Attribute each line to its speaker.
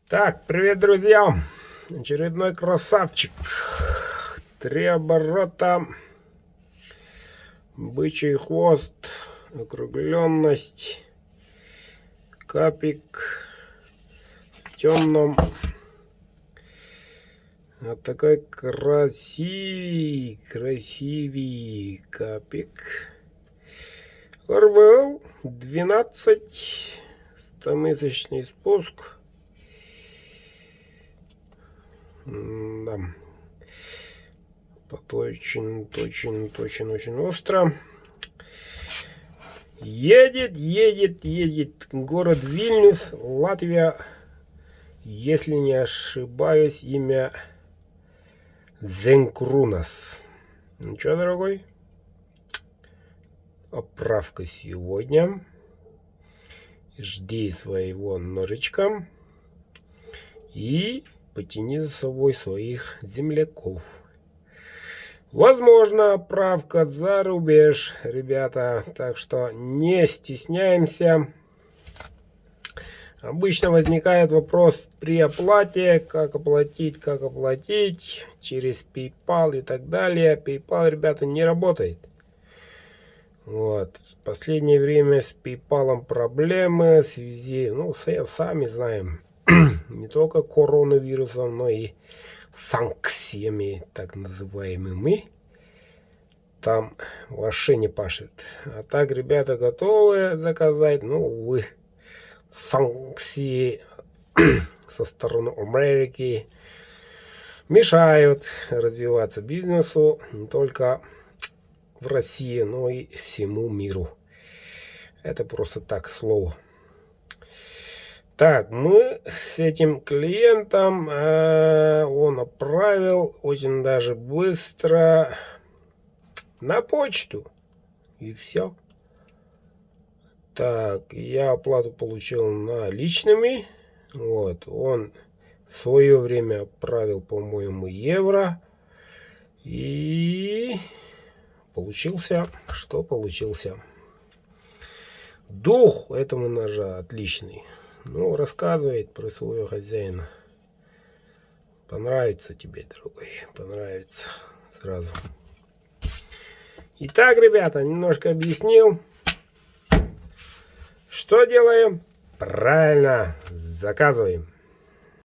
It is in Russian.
Speaker 1: Так, привет, друзья! Очередной красавчик. 3 оборота. Бычий хвост. Округленность. Капик. В темном. Вот такой красивый капик. Орвел 12. 100-месячный спуск. Да. Очень остро. Едет. Город Вильнюс, Латвия. Если не ошибаюсь, имя Зенкрунас. Ничего, дорогой. Оправка сегодня. Жди своего ножичка. И потяни за собой своих земляков. Возможно, отправка за рубеж, ребята. Так что не стесняемся. Обычно возникает вопрос при оплате, как оплатить через PayPal и так далее. PayPal, ребята, не работает. Вот. В последнее время с PayPal проблемы в связи, сами знаем, не только коронавирусом, но и санкциями, так называемыми. Там вообще не пашет. А так, ребята, готовы заказать, увы, санкции со стороны Америки мешают развиваться бизнесу не только в России, но и всему миру. Это просто так, слово. Так, мы с этим клиентом, он отправил очень даже быстро на почту. И все. Так, я оплату получил наличными. Вот, он в свое время отправил, по-моему, евро. И получился, что получился. Дух этому ножа отличный. Рассказывает про своего хозяина. Понравится тебе, дорогой. Понравится сразу. Итак, ребята, немножко объяснил. Что делаем? Правильно, заказываем.